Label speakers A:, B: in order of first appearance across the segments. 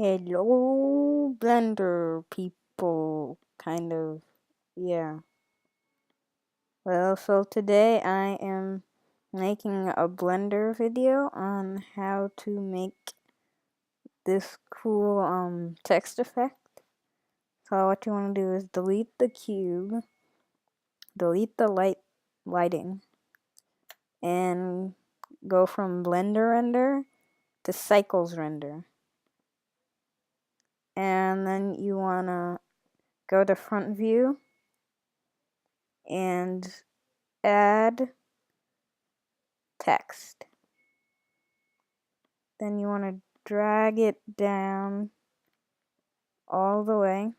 A: Hello, Blender people, kind of, yeah. Well, so today I am making a Blender video on how to make this cool text effect. So what you want to do is delete the cube, delete the lighting, and go from Blender render to Cycles render. And then you want to go to front view and add text. Then you want to drag it down all the way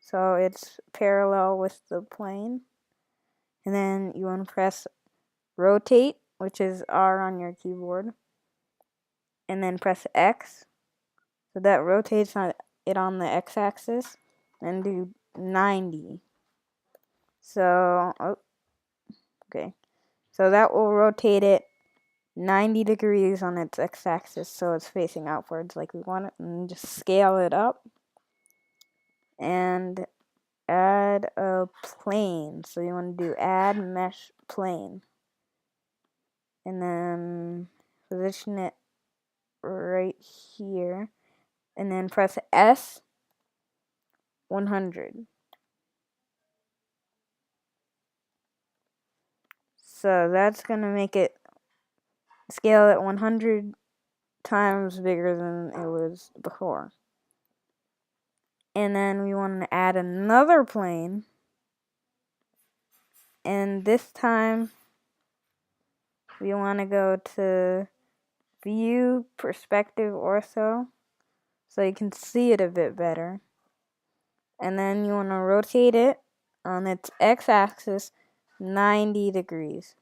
A: so it's parallel with the plane. And then you want to press rotate, which is R on your keyboard, and then press X. So that rotates it on the x-axis, and do 90. So, okay. So that will rotate it 90 degrees on its x-axis, so it's facing outwards like we want it, and just scale it up and add a plane. So you want to do add mesh plane, and then position it right here, and then press S 100. So that's gonna make it scale it 100 times bigger than it was before. And then we want to add another plane, and this time we want to go to view, perspective, ortho, so you can see it a bit better. And then you want to rotate it on its x-axis 90 degrees.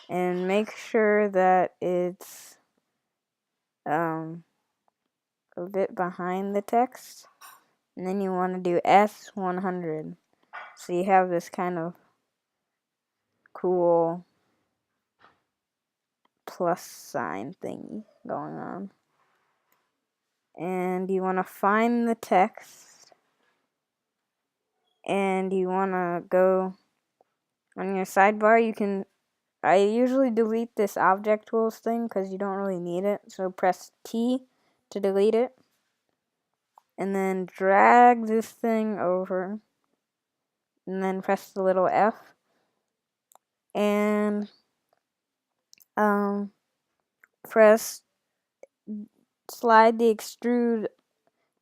A: And make sure that it's a bit behind the text. And then you want to do S100. So you have this kind of cool plus sign thingy going on. And you want to find the text. And you want to go on your sidebar. I usually delete this object tools thing because you don't really need it. So press T to delete it. And then drag this thing over. And then press the little F. And slide the extrude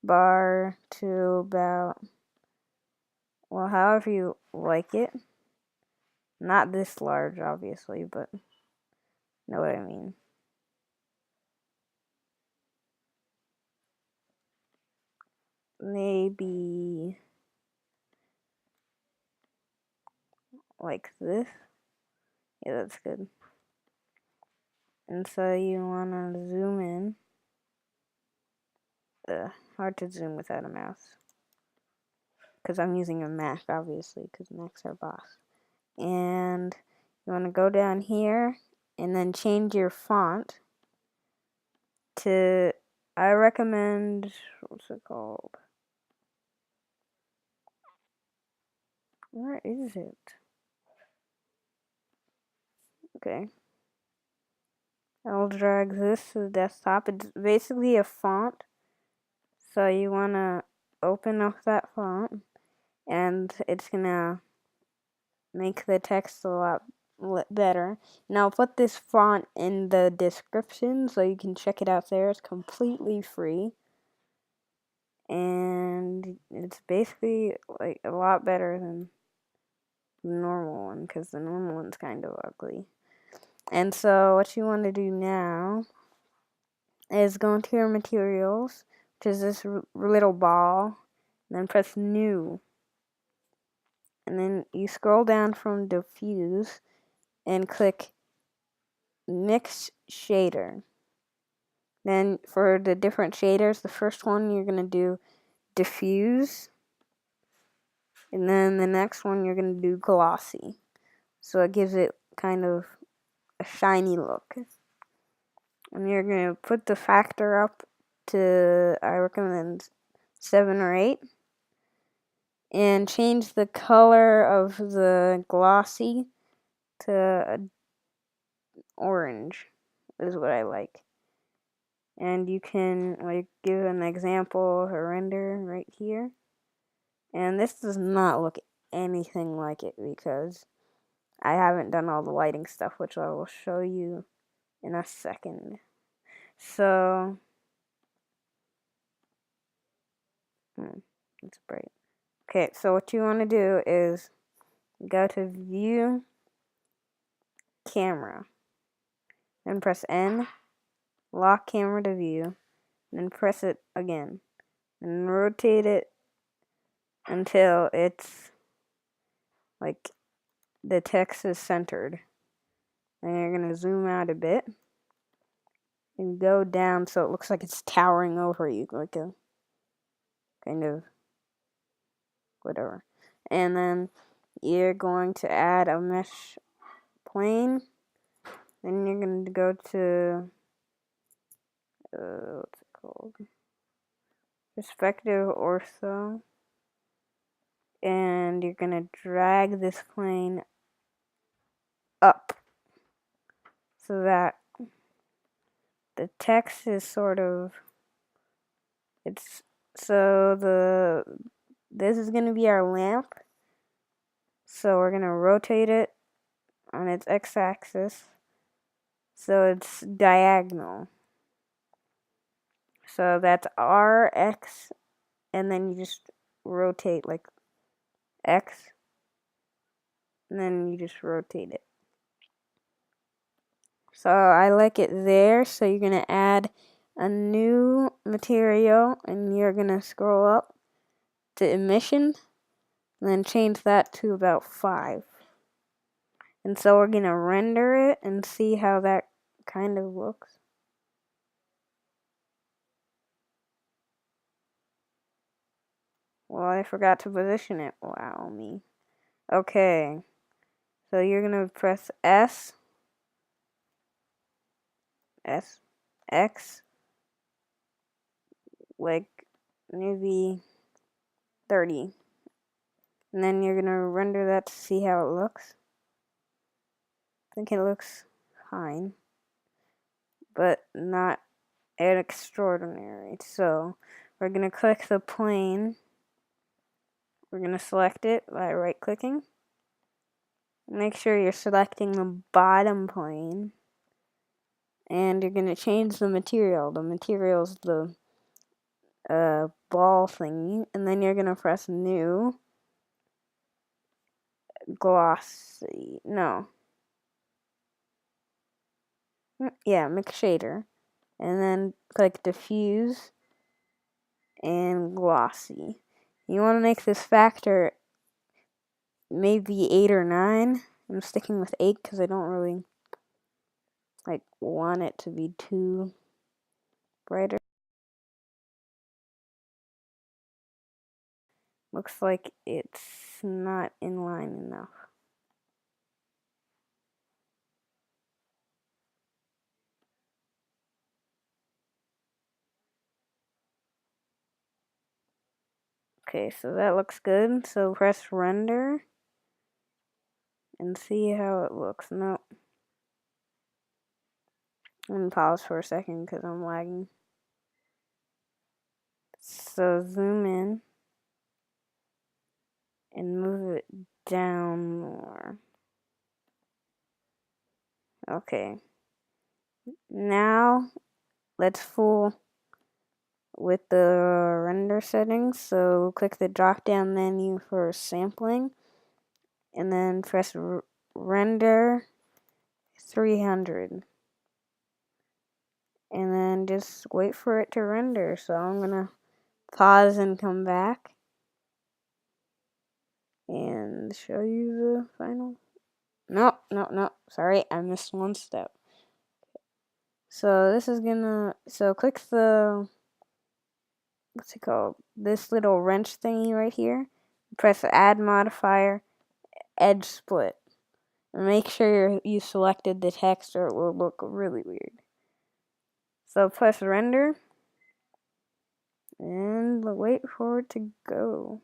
A: bar to about, well, however you like it. Not this large, obviously, but know what I mean. Maybe like this. Yeah, that's good. And so you want to zoom in. Hard to zoom without a mouse. Because I'm using a Mac, obviously, because Macs are boss. And you want to go down here and then change your font to, I recommend, what's it called? Where is it? Okay. I'll drag this to the desktop. It's basically a font. So you want to open up that font, and it's going to make the text a lot better. And I'll put this font in the description so you can check it out there. It's completely free. And it's basically like a lot better than the normal one, because the normal one's kind of ugly. And so what you want to do now is go into your materials, which is this little ball, and then press new. And then you scroll down from diffuse and click mix shader. Then for the different shaders, the first one you're going to do diffuse, and then the next one you're going to do glossy. So it gives it kind of a shiny look. And you're going to put the factor up to, I recommend 7 or 8. And change the color of the glossy to orange is what I like. And you can like give an example of a render right here. And this does not look anything like it because I haven't done all the lighting stuff, which I will show you in a second. So, it's bright. Okay, so what you want to do is go to View, Camera, and press N, lock camera to view, then press it again, and rotate it until it's like the text is centered. And you're going to zoom out a bit and go down so it looks like it's towering over you, like a kind of whatever. And then you're going to add a mesh plane. Then you're going to go to what's it called? Perspective ortho. And you're going to drag this plane up so that the text is sort of, it's, so this is going to be our lamp. So we're going to rotate it on its x-axis so it's diagonal. So that's R, X, and then you just rotate like X, and then you just rotate it. So I like it there, so you're going to add a new material, and you're going to scroll up to emission, and then change that to about 5. And so we're going to render it and see how that kind of looks. Well, I forgot to position it. Wow, me. Okay. So you're going to press S, X, like maybe 30. And then you're going to render that to see how it looks. I think it looks fine, but not extraordinary. So we're going to click the plane. We're going to select it by right clicking. Make sure you're selecting the bottom plane. And you're going to change the material. The material is the ball thingy. And then you're going to press New, Glossy. No. Yeah, Mix Shader. And then click Diffuse and Glossy. You want to make this factor maybe 8 or 9. I'm sticking with 8 because I don't really want it to be too brighter. Looks like it's not in line enough. Okay, so that looks good. So press render and see how it looks. No. I'm gonna pause for a second because I'm lagging. So zoom in and move it down more. Okay. Now let's fool with the render settings. So click the drop down menu for sampling and then press render 300. And then just wait for it to render. So I'm gonna pause and come back and show you the final. No, sorry, I missed one step. So this is gonna, so click the, what's it called? This little wrench thingy right here. Press add modifier, edge split. And make sure you selected the text or it will look really weird. So press render. and wait for it to go.